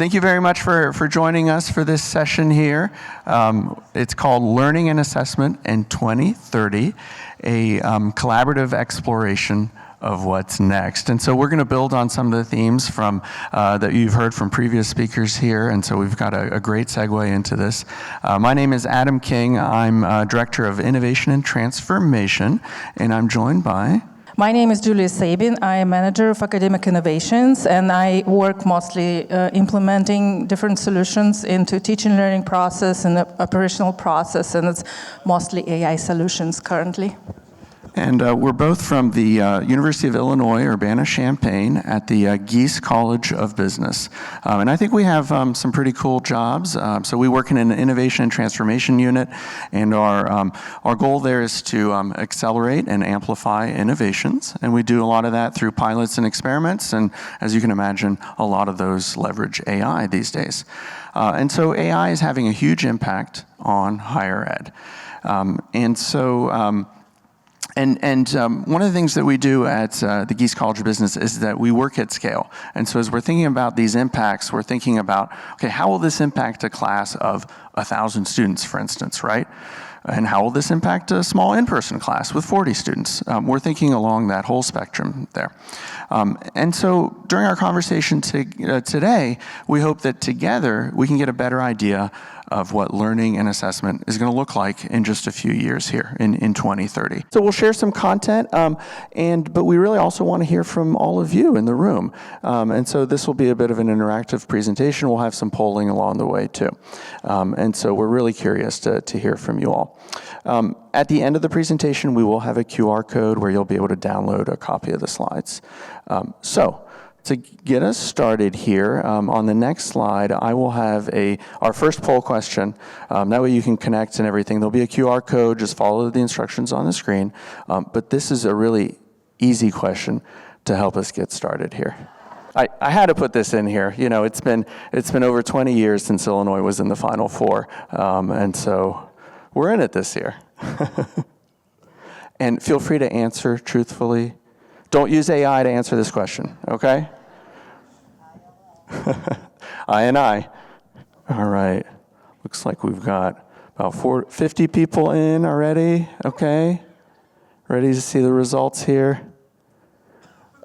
Thank you very much for joining us for this session here. It's called Learning and Assessment in 2030, a collaborative exploration of what's next. And so we're going to build on some of the themes from that you've heard from previous speakers here, and so we've got a great segue into this. My name is Adam King. I'm Director of Innovation and Transformation, and I'm joined by... My name is Julia Sabin. I am Manager of Academic Innovations, and I work mostly implementing different solutions into teaching and learning process and the operational process, and it's mostly AI solutions currently. And we're both from the University of Illinois, Urbana-Champaign, at the Gies College of Business. And I think we have some pretty cool jobs. So we work in an innovation and transformation unit, and our goal there is to accelerate and amplify innovations. And we do a lot of that through pilots and experiments, and as you can imagine, a lot of those leverage AI these days. And so AI is having a huge impact on higher ed. One of the things that we do at the Gies College of Business is that we work at scale. And so as we're thinking about these impacts, we're thinking about, okay, how will this impact a class of 1,000 students, for instance, right? And how will this impact a small in-person class with 40 students? We're thinking along that whole spectrum there. And so during our conversation today, we hope that together we can get a better idea of what learning and assessment is going to look like in just a few years here in 2030. So we'll share some content, but we really also want to hear from all of you in the room. And so this will be a bit of an interactive presentation. We'll have some polling along the way too. And so we're really curious to hear from you all. At the end of the presentation, we will have a QR code where you'll be able to download a copy of the slides. So to get us started here, on the next slide, I will have our first poll question. That way you can connect and everything. There'll be a QR code. Just follow the instructions on the screen. But this is a really easy question to help us get started here. I had to put this in here. You know, it's been over 20 years since Illinois was in the Final Four, and so we're in it this year. And feel free to answer truthfully. Don't use AI to answer this question, okay? I and I. All right. Looks like we've got about 50 people in already, okay? Ready to see the results here?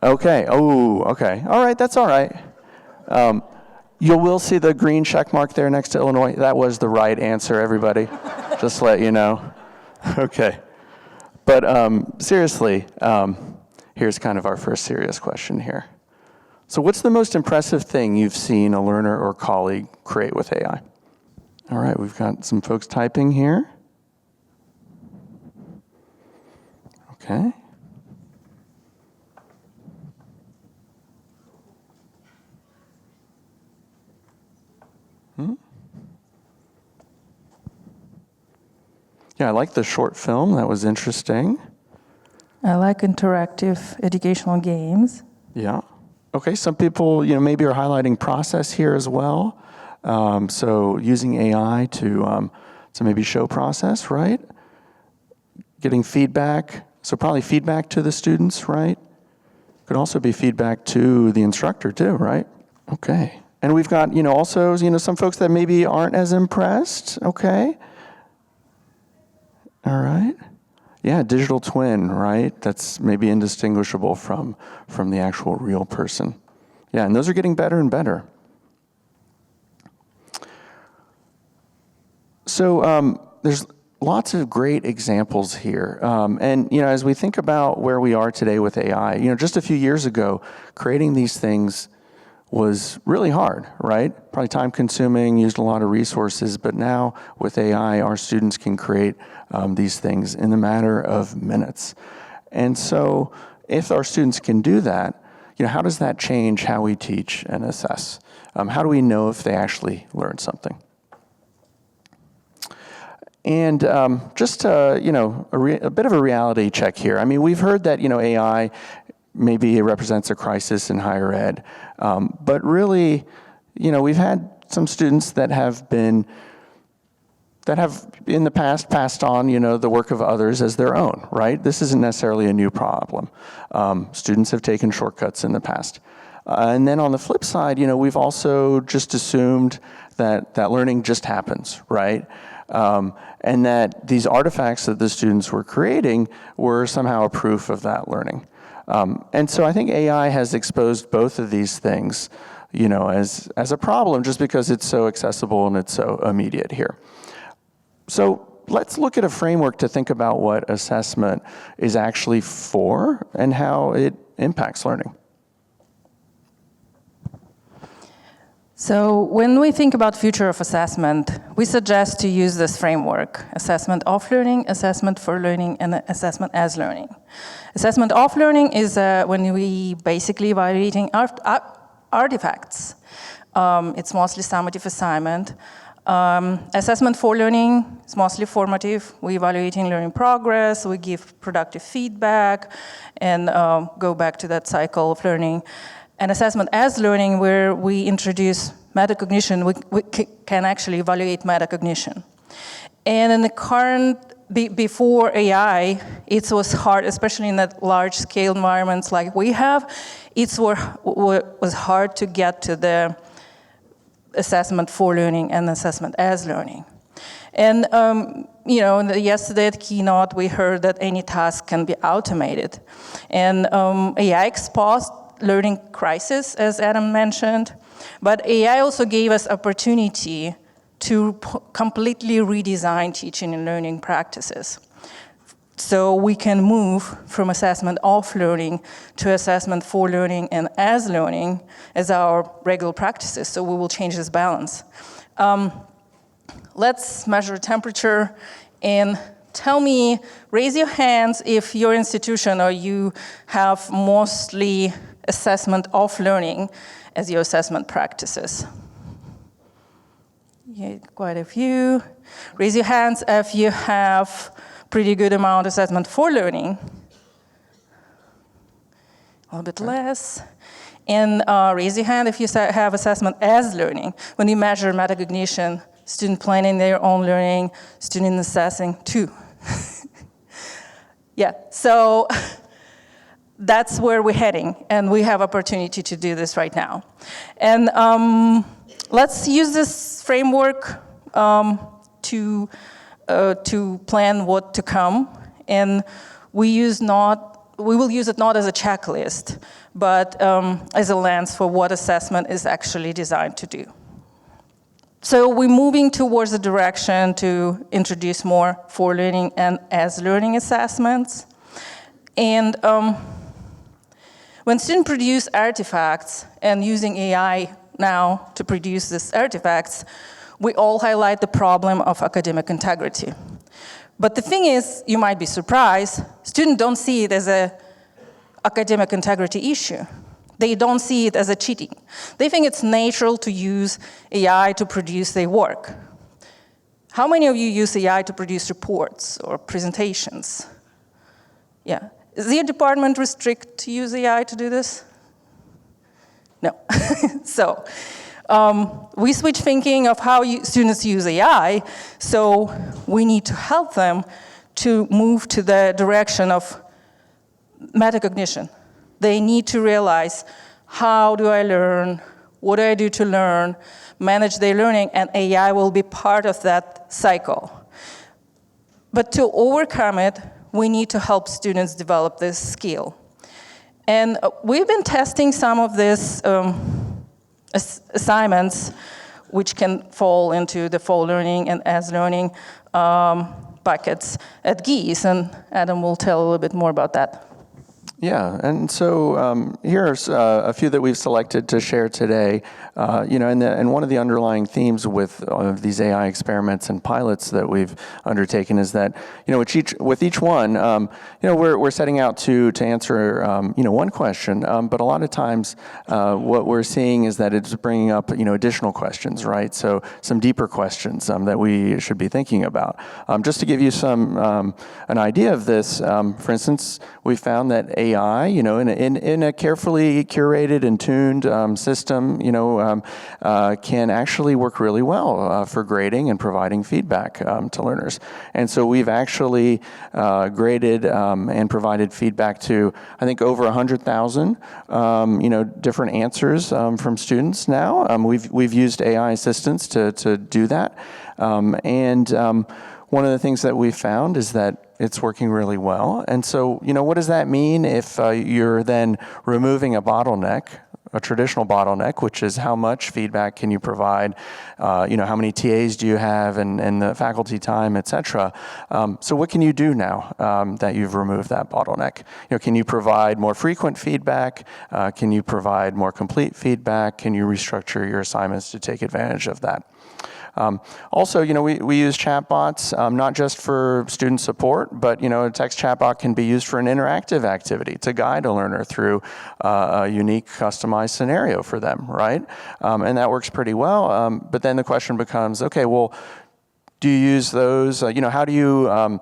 Okay. Oh, okay. All right, that's all right. You will see the green check mark there next to Illinois. That was the right answer, everybody. Just to let you know. Okay. But seriously, here's kind of our first serious question here. So what's the most impressive thing you've seen a learner or colleague create with AI? All right, we've got some folks typing here. Okay. Yeah, I like the short film. That was interesting. I like interactive educational games. Yeah. Okay, some people, maybe are highlighting process here as well. So using AI to maybe show process, right? Getting feedback. So probably feedback to the students, right? Could also be feedback to the instructor too, right? Okay. And we've got, also, some folks that maybe aren't as impressed. Okay. All right. Yeah, digital twin, right? That's maybe indistinguishable from the actual real person. Yeah, and those are getting better and better. So there's lots of great examples here. And, as we think about where we are today with AI, just a few years ago, creating these things was really hard, right? Probably time consuming, used a lot of resources, but now with AI, our students can create these things in a matter of minutes. And so if our students can do that, how does that change how we teach and assess? How do we know if they actually learned something? And just a bit of a reality check here. I mean, we've heard that, AI maybe it represents a crisis in higher ed. But really, we've had some students that have in the past passed on, the work of others as their own, right? This isn't necessarily a new problem. Students have taken shortcuts in the past. And then on the flip side, we've also just assumed that learning just happens, right? And that these artifacts that the students were creating were somehow a proof of that learning. And so I think AI has exposed both of these things, as a problem just because it's so accessible and it's so immediate here. So let's look at a framework to think about what assessment is actually for and how it impacts learning. So when we think about future of assessment, we suggest to use this framework: assessment of learning, assessment for learning, and assessment as learning. Assessment of learning is when we basically evaluating artifacts. It's mostly summative assignment. Assessment for learning is mostly formative. We evaluating learning progress, we give productive feedback, and go back to that cycle of learning. And assessment as learning, where we introduce metacognition, we can actually evaluate metacognition. And in the current, before AI, it was hard, especially in that large-scale environments like we have, it was hard to get to the assessment for learning and assessment as learning. And yesterday at keynote, we heard that any task can be automated. And AI exposed learning crisis, as Adam mentioned, but AI also gave us opportunity to completely redesign teaching and learning practices. So we can move from assessment of learning to assessment for learning and as learning as our regular practices, so we will change this balance. Let's measure temperature and tell me, raise your hands if your institution or you have mostly assessment of learning as your assessment practices. Yeah, quite a few. Raise your hands if you have pretty good amount of assessment for learning. A little bit less. And raise your hand if you have assessment as learning. When you measure metacognition, student planning their own learning, student assessing too. Yeah, so that's where we're heading, and we have opportunity to do this right now. And let's use this framework to plan what to come. And we will use it not as a checklist, but as a lens for what assessment is actually designed to do. So we're moving towards the direction to introduce more for learning and as learning assessments. And when students produce artifacts, and using AI now to produce these artifacts, we all highlight the problem of academic integrity. But the thing is, you might be surprised, students don't see it as an academic integrity issue. They don't see it as a cheating. They think it's natural to use AI to produce their work. How many of you use AI to produce reports or presentations? Yeah. Is your department restricted to use AI to do this? No. So we switch thinking of how students use AI, so we need to help them to move to the direction of metacognition. They need to realize, how do I learn? What do I do to learn? Manage their learning, and AI will be part of that cycle. But to overcome it, we need to help students develop this skill. And we've been testing some of these assignments, which can fall into the for learning and as learning buckets at Gies, and Adam will tell a little bit more about that. Yeah, and so here's a few that we've selected to share today. And one of the underlying themes with these AI experiments and pilots that we've undertaken is that, with each one, we're setting out to answer, one question, but a lot of times what we're seeing is that it's bringing up, additional questions, right? So some deeper questions that we should be thinking about. Just to give you an idea of this, for instance, we found that AI, in a carefully curated and tuned system, can actually work really well for grading and providing feedback to learners. And so we've actually graded and provided feedback to, I think, over 100,000, different answers from students now. We've used AI assistants to do that. One of the things that we found is that it's working really well. And so, what does that mean if you're then removing a bottleneck, a traditional bottleneck, which is how much feedback can you provide, how many TAs do you have, and the faculty time, et cetera. So what can you do now that you've removed that bottleneck? Can you provide more frequent feedback? Can you provide more complete feedback? Can you restructure your assignments to take advantage of that? Also, we use chatbots not just for student support, but a text chatbot can be used for an interactive activity to guide a learner through a unique, customized scenario for them, right? And that works pretty well. But then the question becomes, okay, well, do you use those? How do you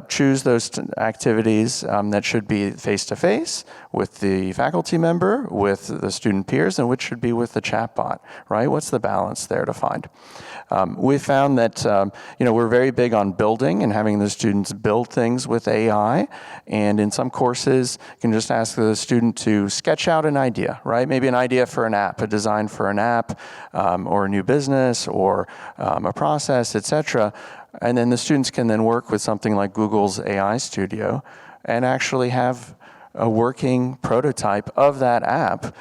choose those activities that should be face-to-face with the faculty member, with the student peers, and which should be with the chatbot, right? What's the balance there to find? We found that we're very big on building and having the students build things with AI. And in some courses, you can just ask the student to sketch out an idea, right? Maybe an idea for an app, a design for an app, or a new business, or a process, et cetera. And then the students can then work with something like Google's AI Studio and actually have a working prototype of that app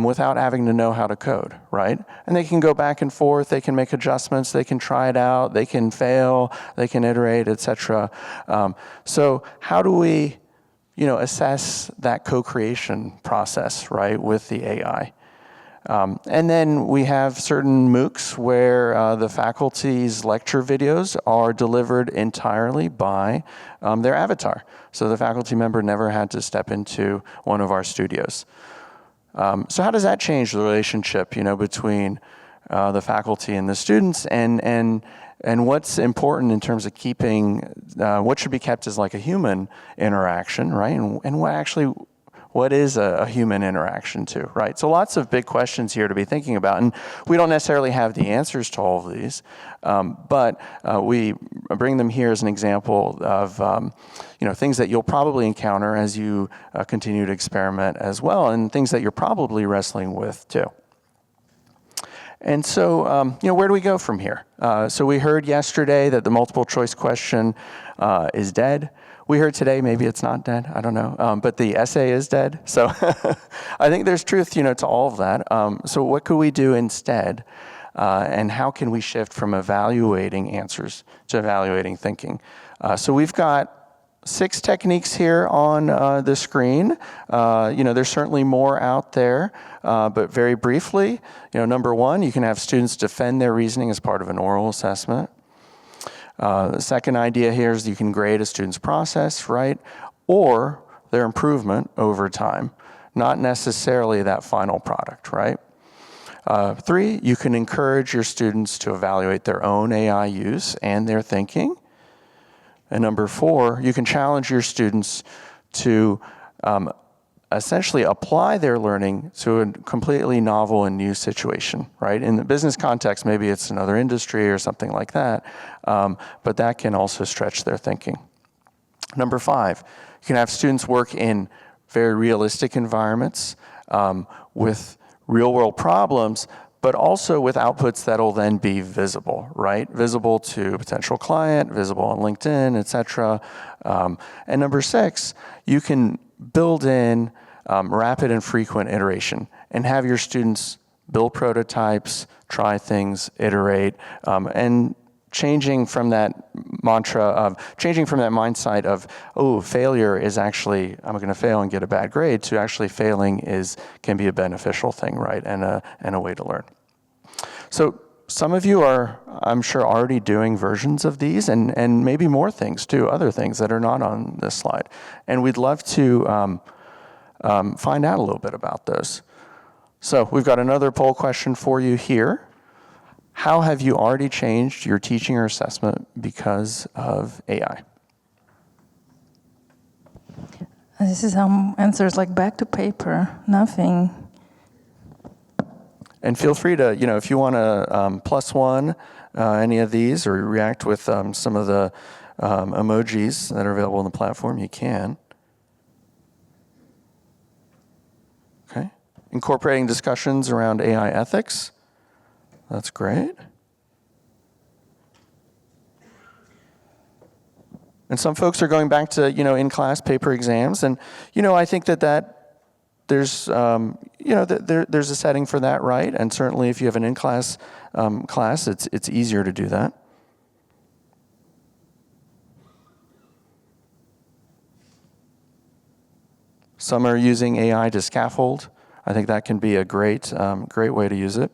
without having to know how to code, right? And they can go back and forth, they can make adjustments, they can try it out, they can fail, they can iterate, et cetera. So how do we, assess that co-creation process, right, with the AI? And then we have certain MOOCs where the faculty's lecture videos are delivered entirely by their avatar. So the faculty member never had to step into one of our studios. So how does that change the relationship, between the faculty and the students, and what's important in terms of keeping what should be kept as like a human interaction, right? And what is a human interaction too, right? So lots of big questions here to be thinking about, and we don't necessarily have the answers to all of these, but we bring them here as an example of things that you'll probably encounter as you continue to experiment as well, and things that you're probably wrestling with too. And so, where do we go from here? So we heard yesterday that the multiple choice question is dead. We heard today maybe it's not dead, I don't know, but the essay is dead. So I think there's truth, to all of that. So what could we do instead? And how can we shift from evaluating answers to evaluating thinking? So we've got 6 techniques here on the screen. There's certainly more out there, but very briefly, number 1, you can have students defend their reasoning as part of an oral assessment. The second idea here is you can grade a student's process, right? Or their improvement over time, not necessarily that final product, right? 3, you can encourage your students to evaluate their own AI use and their thinking. And number 4, you can challenge your students to essentially apply their learning to a completely novel and new situation, right? In the business context, maybe it's another industry or something like that, but that can also stretch their thinking. Number 5, you can have students work in very realistic environments with real-world problems, but also with outputs that'll then be visible, right? Visible to a potential client, visible on LinkedIn, et cetera. And number 6, you can build in rapid and frequent iteration and have your students build prototypes, try things, iterate, and changing from that mindset of, oh, failure is actually, I'm going to fail and get a bad grade, to actually failing can be a beneficial thing, right, and a way to learn. So some of you are, I'm sure, already doing versions of these, and maybe more things too, other things that are not on this slide. And we'd love to find out a little bit about those. So we've got another poll question for you here. How have you already changed your teaching or assessment because of AI? This is some answers like back to paper, nothing. And feel free to, if you want to +1 any of these or react with some of the emojis that are available on the platform, you can. Okay. Incorporating discussions around AI ethics. That's great. And some folks are going back to, in-class paper exams. And, I think that there's, there's a setting for that, right? And certainly if you have an in-class class, it's easier to do that. Some are using AI to scaffold. I think that can be a great way to use it.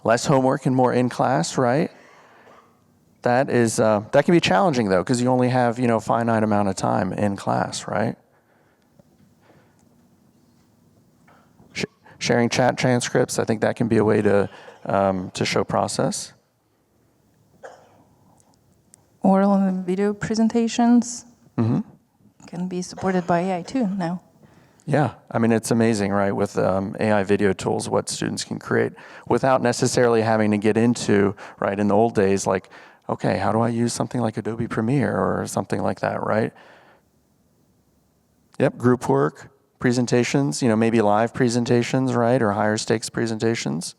Less homework and more in-class, right? That can be challenging though, because you only have, a finite amount of time in class, right? Sharing chat transcripts, I think that can be a way to show process. Oral and video presentations can be supported by AI too now. Yeah, it's amazing, right, with AI video tools, what students can create without necessarily having to get into, right, in the old days, like, okay, how do I use something like Adobe Premiere or something like that, right? Yep, group work, presentations, maybe live presentations, right, or higher stakes presentations.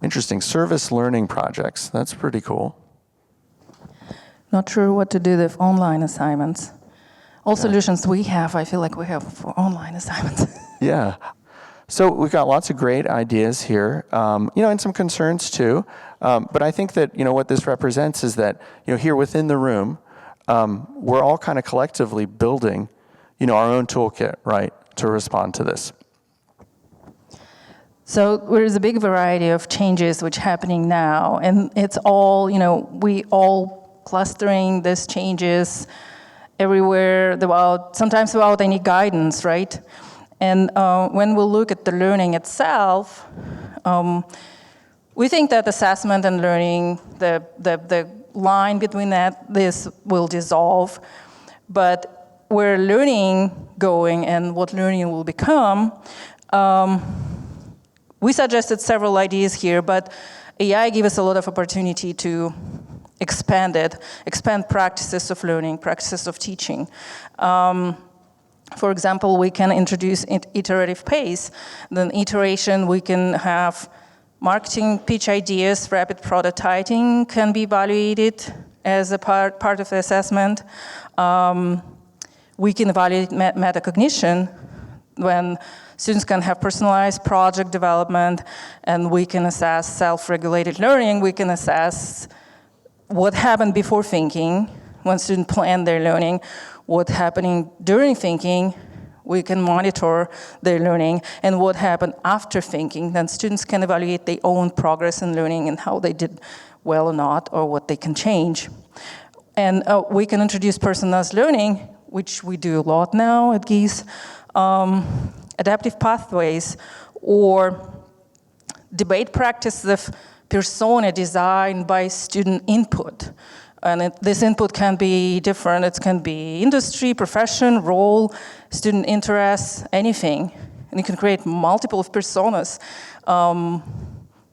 Interesting, service learning projects, that's pretty cool. Not sure what to do with online assignments. All solutions we have, I feel like we have for online assignments. Yeah. So we've got lots of great ideas here, and some concerns too. But I think that, what this represents is that, here within the room, we're all kind of collectively building, our own toolkit, right, to respond to this. So there's a big variety of changes which are happening now, and it's all, we all clustering these changes everywhere, sometimes without any guidance, right? And when we look at the learning itself, we think that assessment and learning, the line between this will dissolve. But where learning going and what learning will become, we suggested several ideas here, but AI gives us a lot of opportunity to expand practices of learning, practices of teaching. For example, we can introduce iterative pace. Then iteration, we can have marketing pitch ideas, rapid prototyping can be evaluated as a part of the assessment. We can evaluate metacognition when students can have personalized project development, and we can assess self-regulated learning. We can assess what happened before thinking, when students plan their learning, what's happening during thinking. We can monitor their learning, and what happened after thinking. Then students can evaluate their own progress in learning and how they did well or not, or what they can change. And we can introduce personalized learning, which we do a lot now at Gies. Adaptive pathways, or debate practice of persona designed by student input. And this input can be different. It can be industry, profession, role, student interests, anything. And you can create multiple personas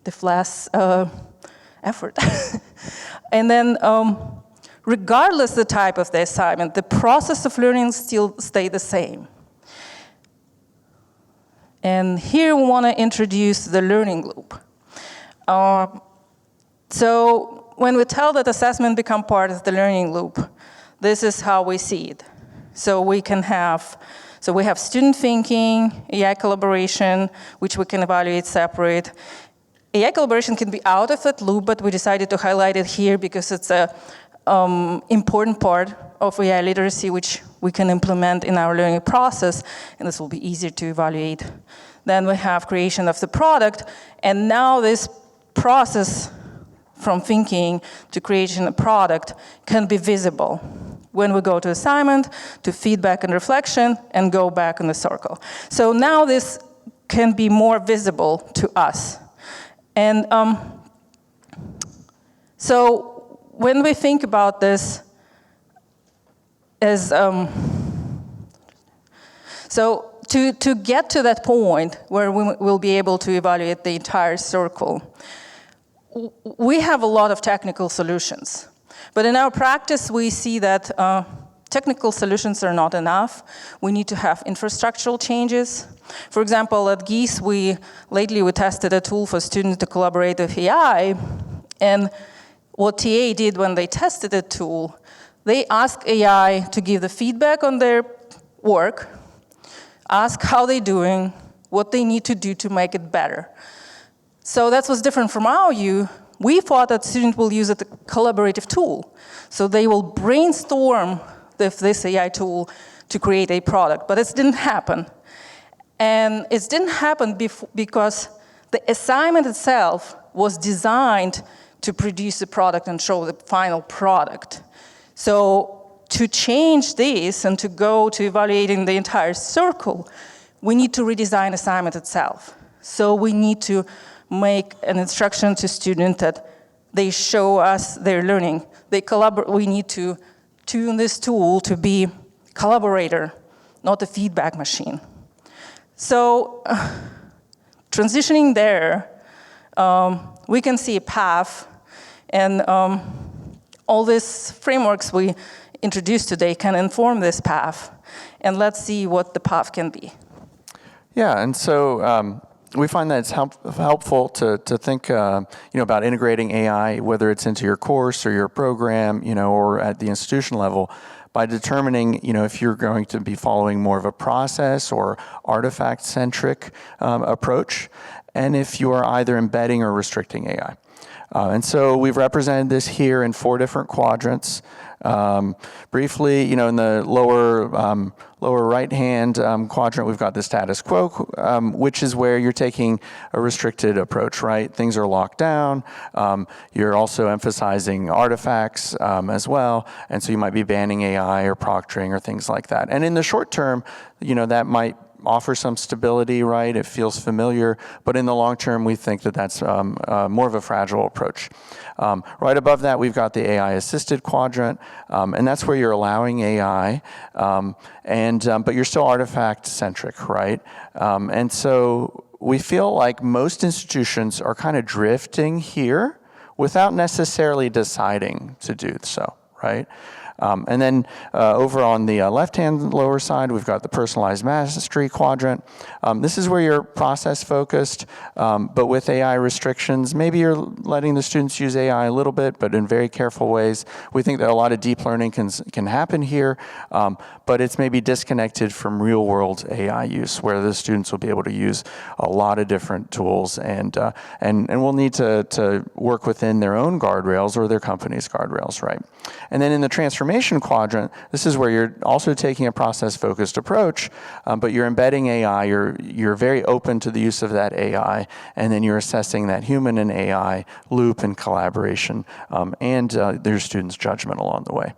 with less effort. And then regardless the type of the assignment, the process of learning still stay the same. And here we want to introduce the learning loop. So when we tell that assessment become part of the learning loop, this is how we see it. So we have student thinking, AI collaboration, which we can evaluate separate. AI collaboration can be out of that loop, but we decided to highlight it here because it's a important part of AI literacy, which we can implement in our learning process, and this will be easier to evaluate. Then we have creation of the product, and now this process from thinking to creation of product can be visible when we go to assignment, to feedback and reflection, and go back in the circle. So now this can be more visible to us. And So when we think about this as, so to get to that point where we will be able to evaluate the entire circle, we have a lot of technical solutions. But in our practice, we see that technical solutions are not enough. We need to have infrastructural changes. For example, at Gies, lately we tested a tool for students to collaborate with AI. And what TA did when they tested the tool, they asked AI to give the feedback on their work, ask how they're doing, what they need to do to make it better. So that was different from our view. We thought that students will use a collaborative tool. So they will brainstorm with this AI tool to create a product, but it didn't happen. And it didn't happen because the assignment itself was designed to produce a product and show the final product. So to change this and to go to evaluating the entire circle, we need to redesign assignment itself. So we need to make an instruction to students that they show us their learning. We need to tune this tool to be collaborator, not a feedback machine. So transitioning there, we can see a path, and all these frameworks we introduced today can inform this path, and let's see what the path can be. Yeah, and so we find that it's helpful to think about integrating AI, whether it's into your course or your program, or at the institution level, by determining if you're going to be following more of a process or artifact-centric approach, and if you are either embedding or restricting AI. And so we've represented this here in 4 different quadrants. Briefly, in the lower right-hand quadrant, we've got the status quo, which is where you're taking a restricted approach, right? Things are locked down. You're also emphasizing artifacts as well, and so you might be banning AI or proctoring or things like that. And in the short term, that might offer some stability, right? It feels familiar, but in the long term, we think that that's more of a fragile approach. Right above that, we've got the AI-assisted quadrant, and that's where you're allowing AI, but you're still artifact-centric, right? And so we feel like most institutions are kind of drifting here without necessarily deciding to do so, right? And then over on the left-hand lower side, we've got the personalized mastery quadrant. This is where you're process-focused, but with AI restrictions. Maybe you're letting the students use AI a little bit, but in very careful ways. We think that a lot of deep learning can happen here, but it's maybe disconnected from real-world AI use, where the students will be able to use a lot of different tools, and will need to work within their own guardrails or their company's guardrails, right? And then in the transformation quadrant, this is where you're also taking a process-focused approach, but you're embedding AI, you're very open to the use of that AI, and then you're assessing that human and AI loop and collaboration, and their students' judgment along the way.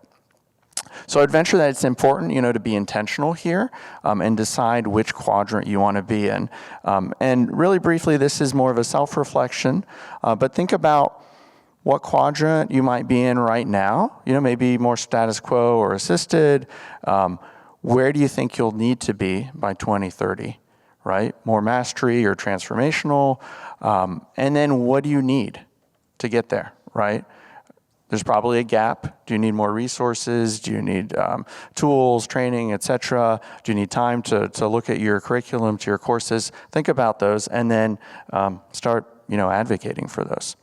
So I'd venture that it's important, to be intentional here and decide which quadrant you want to be in. And really briefly, this is more of a self-reflection, but think about what quadrant you might be in right now, maybe more status quo or assisted. Where do you think you'll need to be by 2030, right? More mastery or transformational. And then what do you need to get there, right? There's probably a gap. Do you need more resources? Do you need tools, training, et cetera? Do you need time to look at your curriculum, to your courses? Think about those, and then start advocating for those.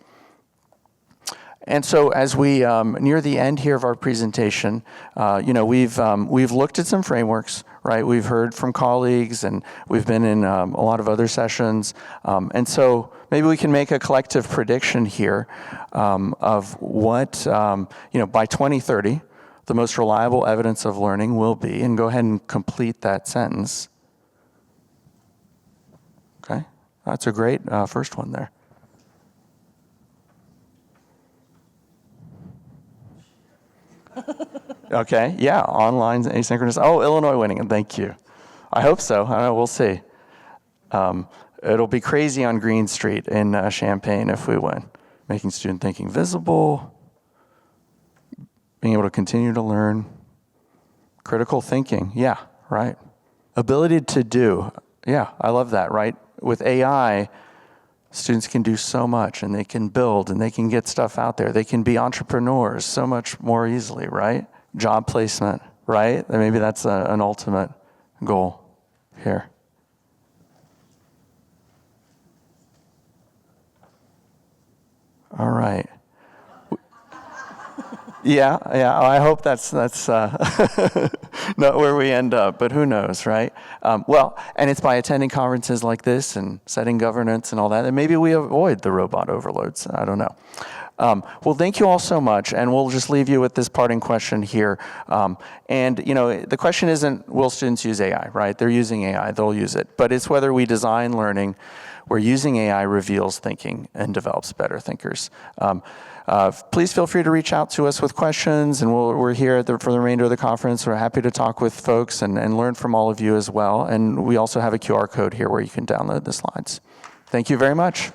And so as we near the end here of our presentation, we've looked at some frameworks, right? We've heard from colleagues, and we've been in a lot of other sessions. And so maybe we can make a collective prediction here of what, by 2030, the most reliable evidence of learning will be, and go ahead and complete that sentence. Okay, that's a great first one there. Okay, yeah, online asynchronous. Oh, Illinois winning, thank you. I hope so. I don't know, we'll see. It'll be crazy on Green Street in Champaign if we win. making student thinking visible, being able to continue to learn, critical thinking, yeah, right. Ability to do, yeah, I love that, right? With AI, students can do so much, and they can build, and they can get stuff out there. They can be entrepreneurs so much more easily, right? Job placement, right? And maybe that's an ultimate goal here. All right. Yeah. I hope that's not where we end up, but who knows, right? Well, and it's by attending conferences like this and setting governance and all that, and maybe we avoid the robot overloads. I don't know. Well, thank you all so much, and we'll just leave you with this parting question here. And the question isn't, will students use AI, right? They're using AI, they'll use it. But it's whether we design learning where using AI reveals thinking and develops better thinkers. Please feel free to reach out to us with questions, and we're here for the remainder of the conference. We're happy to talk with folks and learn from all of you as well. And we also have a QR code here where you can download the slides. Thank you very much.